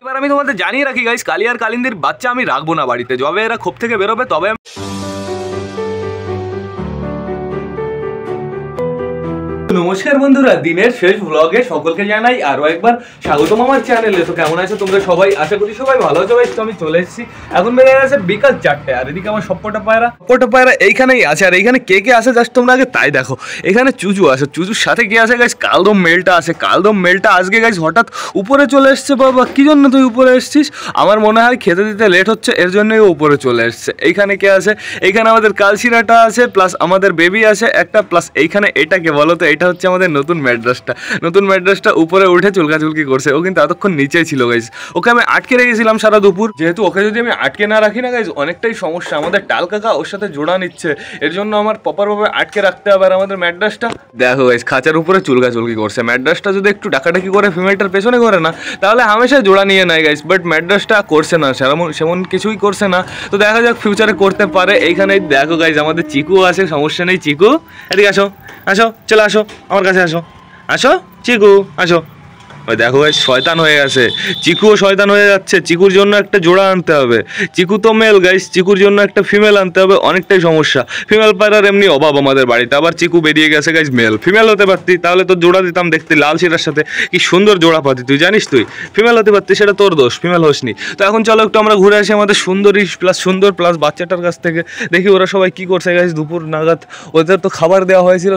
এবার আমি তোমাদের জানিয়ে রাখি গাইস, কালি আর কালিন্দির বাচ্চা আমি রাখবো না বাড়িতে। যবে এরা খোপ থেকে বেরোবে তবে নমস্কার বন্ধুরা, দিনের শেষ ব্লগে সকলকে জানাই আরো একবার স্বাগতম আমার চ্যানেলে। তো কেমন আছো তোমরা সবাই? আশা করি সবাই ভালো আছো গাইস। তো আমি চলে এসেছি, এখন বেজে গেছে বিকাল 4টে, আর এদিকে আমার সবকটা পায়রা এইখানেই আছে। আর এইখানে কে কে আছে জাস্ট তোমরা আগে তাই দেখো। এখানে চুচু আছে, চুচুর সাথে কে আছে গাইস? কালদম মেলটা আছে। কালদম মেলটা আজকে গাইস হঠাৎ উপরে চলে এসছে। বাবা কি জন্য তুই উপরে এসছিস? আমার মনে হয় খেতে দিতে লেট হচ্ছে, এর জন্যই ও উপরে চলে এসছে। এইখানে কে আছে? এইখানে আমাদের কালশিরাটা আছে, প্লাস আমাদের বেবি আছে একটা, প্লাস এইখানে এটাকে বলো তো, এটা হচ্ছে আমাদের নতুন ম্যাড্রাসটা উপরে উঠে চুলকাচুলকি করছে। ও কিন্তু এতক্ষণ নিচেই ছিল গাইজ। ওকে আমি আটকে রেখেছিলাম সারা দুপুর, যেহেতু ওকে যদি আমি আটকে না রাখি না গাইজ অনেকটাই সমস্যা। আমাদের টাল কাকা ওর সাথে জোড়া নিচ্ছে, এর জন্য আমার প্রপারভাবে আটকে রাখতে হবে। আর আমাদের ম্যাড্রাসটা দেখো গাইজ খাঁচার উপরে চুলকাচুলকি করছে। ম্যাড্রাসটা যদি একটু ডাকাডাকি করে ফিমেলটার পেছনে করে না, তাহলে হামেশা জোড়া নিয়ে নেয় গাইজ। বাট ম্যাড্রাসটা করছে না, সেমন কিছুই করছে না। তো দেখা যাক ফিউচারে করতে পারে। এইখানে দেখো গাইজ আমাদের চিকু আছে, সমস্যা নেই। চিকু এদিকে আসো, চলে আসো আমার কাছে, আসো চিকু আসো। ওই দেখো ভাই শয়তান হয়ে গেছে, চিকুও শয়তান হয়ে যাচ্ছে। চিকুর জন্য একটা জোড়া আনতে হবে। চিকু তো মেল গাইস, চিকুর জন্য একটা ফিমেল আনতে হবে। অনেকটাই সমস্যা, ফিমেল পায়রার এমনি অভাব আমাদের বাড়িতে। আবার চিকু বেরিয়ে গেছে গাইস মেল। ফিমেল হতে পারতি তাহলে তো জোড়া দিতাম, দেখতে লাল শিরার সাথে কি সুন্দর জোড়া পাতি। তুই জানিস তুই ফিমেল হতে পারতি, সেটা তোর দোষ, ফিমেল হোসনি। তো এখন চলো একটু আমরা ঘুরে আসি আমাদের সুন্দর প্লাস বাচ্চাটার কাছ থেকে। দেখি ওরা সবাই কি করছে গাইস দুপুর নাগাদ। ওদের তো খাবার দেওয়া হয়েছিল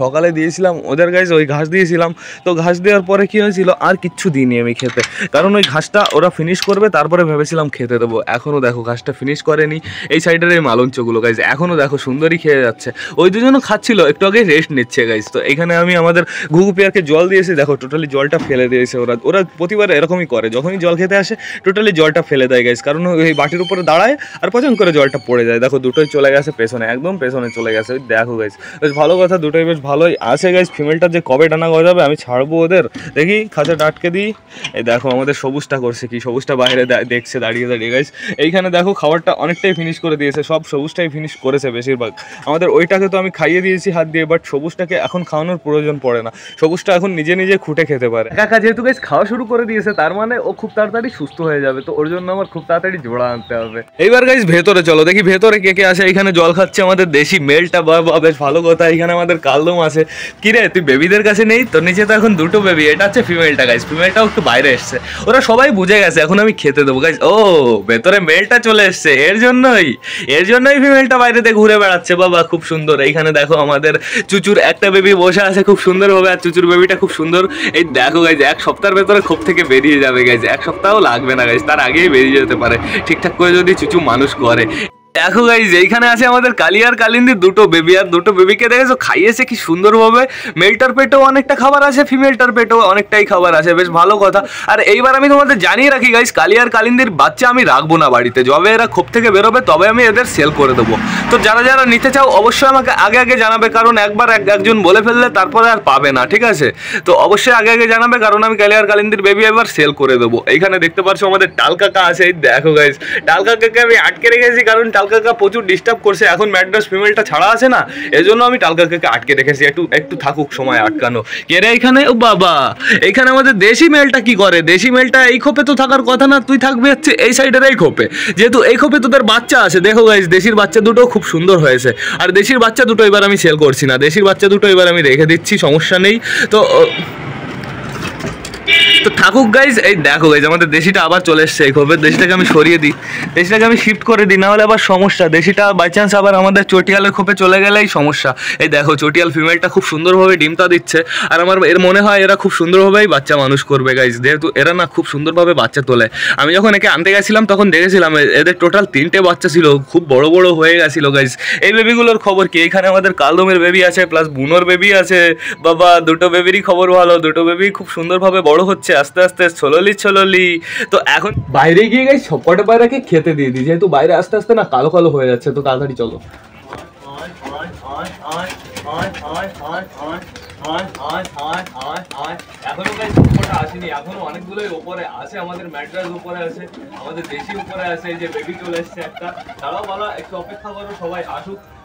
সকালে দিয়েছিলাম ওদের গাইস, ওই ঘাস দিয়েছিলাম। তো ঘাস দেওয়ার পরে কি হয়েছিল, আর কিচ্ছু দিইনি আমি খেতে, কারণ ওই ঘাসটা ওরা ফিনিশ করবে তারপরে ভেবেছিলাম খেতে দেবো। এখনও দেখো ঘাসটা ফিনিশ করেনি। এই সাইডের এই মালঞ্চগুলো গাইজ এখনও দেখো সুন্দরই খেয়ে যাচ্ছে। ওই দুজনও খাচ্ছিল, একটু আগে রেস্ট নিচ্ছে গাইজ। তো এখানে আমি আমাদের ঘুঘু পেয়ারকে জল দিয়েছি, দেখো টোটালি জলটা ফেলে দিয়েছে। ওরা প্রতিবার এরকমই করে, যখনই জল খেতে আসে টোটালি জলটা ফেলে দেয় গাইজ, কারণ ওই বাটির উপরে দাঁড়ায় আর পছন্দ করে জলটা পড়ে যায়। দেখো দুটোই চলে গেছে পেছনে, একদম পেছনে চলে গেছে। ওই দেখো গাইজ বেশ ভালো কথা, দুটোই বেশ ভালোই আছে গাইজ। ফিমেলটা যে কবে ডানা গজাবে আমি ছাড়বো ওদের, দেখি খাঁচাটা আটকে দিই। এই দেখো আমাদের সবুজটা করছে কি, সবুজটা বাইরে দেখছে দাঁড়িয়ে গাইস। এইখানে দেখো খাবারটা অনেকটাই ফিনিশ করে দিয়েছে, সব সবুজটাই ফিনিশ করেছে বেশিরভাগ। আমাদের ওইটাকে তো আমি খাইয়ে দিয়েছি হাত দিয়ে, বাট সবুজটাকে এখন খাওয়ানোর প্রয়োজন পড়ে না। সবুজটা এখন নিজে খুঁটে খেতে পারে। কাকা যেহেতু গাইস খাওয়া শুরু করে দিয়েছে, তার মানে ও খুব তাড়াতাড়ি সুস্থ হয়ে যাবে। তো ওর জন্য আমার খুব তাড়াতাড়ি জোড়া আনতে হবে। এইবার গাইস ভেতরে চলো, দেখি ভেতরে কে কে আছে। এখানে জল খাচ্ছে আমাদের দেশি মেলটা, বা বেশ ভালো কথা। এখানে আমাদের কালদম আছে। কিরে তুই বেবিদের কাছে নেই? তোর নিচে তো এখন দুটো বেবি, এটা হচ্ছে ফিমেলটা গাইস। ফিমেলটাও একটু বাইরে এসছে, ওরা সবাই বুঝে গেছে এখন আমি খেতে দেবো গাইস। ও ভেতরে মেলটা চলে এসছে, এর জন্যই ফিমেলটা বাইরেতে ঘুরে বেড়াচ্ছে। বাবা খুব সুন্দর। এইখানে দেখো আমাদের চুচুর একটা বেবি বসে আছে খুব সুন্দরভাবে, আর চুচুর বেবিটা খুব সুন্দর। এই দেখো গাইস এক সপ্তাহের ভেতরে খোপ থেকে বেরিয়ে যাবে গাইস। এক সপ্তাহও লাগবে না গাইস, তার আগেই বেরিয়ে যেতে পারে ঠিকঠাক করে যদি চুচু মানুষ করে। দেখো গাইজ এইখানে আছে আমাদের কালি আর কালিন্দির দুটো বেবি, আর দুটো বেবিকে দেখেছো খাইয়েছে কি সুন্দরভাবে। মেলটার পেটেও অনেকটা খাবার আছে, ফিমেলটার পেটেও অনেকটাই খাবার আছে, বেশ ভালো কথা। আর এইবার আমি তোমাদের জানিয়ে রাখি গাইজ, কালি আর কালিন্দির বাচ্চা আমি রাখবো না বাড়িতে। যবে এরা খোপ থেকে বেরোবে তবে আমি এদের সেল করে দেবো। তো যারা নিতে চাও অবশ্যই আমাকে আগে জানাবে, কারণ একবার একজন বলে ফেললে তারপরে আর পাবে না, ঠিক আছে? তো অবশ্যই আগে জানাবে, কারণ আমি কালি আর কালিন্দির বেবি এবার সেল করে দেবো। এইখানে দেখতে পাচ্ছ আমাদের টাল কাকা আছে। এই দেখো গাইজ টাল কাকাকে আমি আটকে রেখেছি, কারণ টাল কাকা প্রচুর ডিস্টার্ব করছে। এখন ম্যাড্রাস ফিমেলটা ছাড়া আছে না, এজন্য আমি টাল কাকাকে আটকে রেখেছি, একটু থাকুক সময় আটকানো। কে রে এখানে? ও বাবা এইখানে আমাদের দেশি মেলটা কি করে? দেশি মেলটা এই খোপে তো থাকার কথা না, তুই থাকবি হচ্ছে এই সাইডের এই খোপে। যেহেতু এই খোপে তোদের বাচ্চা আছে, দেখো গাইস দেশির বাচ্চা দুটো খুব সুন্দর হয়েছে। আর দেশির বাচ্চা দুটো এবার আমি সেল করছি না, দেশির বাচ্চা দুটো এবার আমি রেখে দিচ্ছি, সমস্যা নেই। তো থাকুক গাইজ। এই দেখো গাইজ আমাদের দেশিটা আবার চলে এসছে এই খোপে। দেশিটাকে আমি সরিয়ে দিই, দেশিটাকে আমি শিফট করে দিই, না হলে আবার সমস্যা। দেশিটা বাই চান্স আবার আমাদের চটিয়ালের খোপে চলে গেলেই সমস্যা। এই দেখো চটিয়াল ফিমেলটা খুব সুন্দরভাবে ডিমটা দিচ্ছে, আর আমার এর মনে হয় এরা খুব সুন্দরভাবেই বাচ্চা মানুষ করবে গাইজ, যেহেতু এরা না খুব সুন্দরভাবে বাচ্চা তোলে। আমি যখন একে আনতে গেছিলাম তখন দেখেছিলাম এদের টোটাল 3টে বাচ্চা ছিল, খুব বড় হয়ে গেছিলো গাইজ। এই বেবিগুলোর খবর কি? এখানে আমাদের কালদমের বেবি আছে, প্লাস বুনোর বেবি আছে। বাবা দুটো বেবিরই খবর ভালো, দুটো বেবি খুব সুন্দরভাবে বড় হচ্ছে আস্তে আস্তে, ছললি। তো এখন বাইরে গিয়ে গাইস সবকটা পায়রাকে খেতে দিয়ে দিই, যেহেতু বাইরে আস্তে আস্তে না কালো হয়ে যাচ্ছে। তো তাড়াতাড়ি চলো। এখনো গাইস সবকটা আসেনি, এখনো অনেকগুলোই উপরে আছে। আমাদের ম্যাড্রাস উপরে আছে, আমাদের দেশি উপরে আছে। এই যে বেবি চলে এসছে একটা, দাঁড়াও বলা একটু অপেক্ষা করো, সবাই আসুক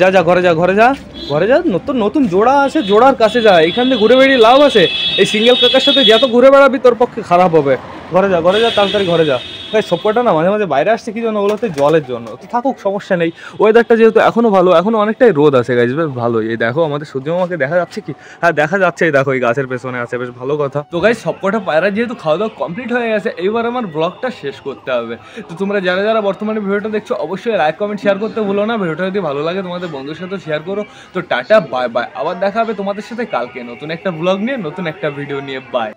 যা যা ঘরে যা ঘরে যা ঘরে যা, নতুন নতুন জোড়া আছে, জোড়ার কাছে যা, এখান থেকে ঘুরে বেরিয়ে লাভ আছে? এই সিঙ্গেল কাকার সাথে যত ঘুরে বেড়াবি তোর পক্ষে খারাপ হবে। ঘরে যা ঘরে যা, তাড়াতাড়ি ঘরে যা। তাই সবকটা না মাঝে মাঝে বাইরে আসছে কি জন্য, ওগুলোতে জলের জন্য। তো থাকুক, সমস্যা নেই। ওয়েদারটা যেহেতু এখনো ভালো, এখনো অনেকটাই রোদ আছে গাইজ, বেশ ভালোই। এই দেখো আমাদের সূর্যমামাকে দেখা যাচ্ছে কি? হ্যাঁ দেখা যাচ্ছে, এই দেখো এই গাছের পেছনে আছে, বেশ ভালো কথা। তো গাইজ সবকটা পায়রা যেহেতু খাওয়া দাওয়া কমপ্লিট হয়ে গেছে, এইবার আমার ব্লগটা শেষ করতে হবে। তো তোমরা যারা যারা বর্তমানে ভিডিওটা দেখছো অবশ্যই লাইক কমেন্ট শেয়ার করতে ভুলো না। ভিডিওটা যদি ভালো লাগে তোমাদের বন্ধুর সাথে শেয়ার করো। তো টাটা বাই বাই, আবার দেখা হবে তোমাদের সাথে কালকে নতুন একটা ব্লগ নিয়ে, নতুন একটা ভিডিও নিয়ে। বাই।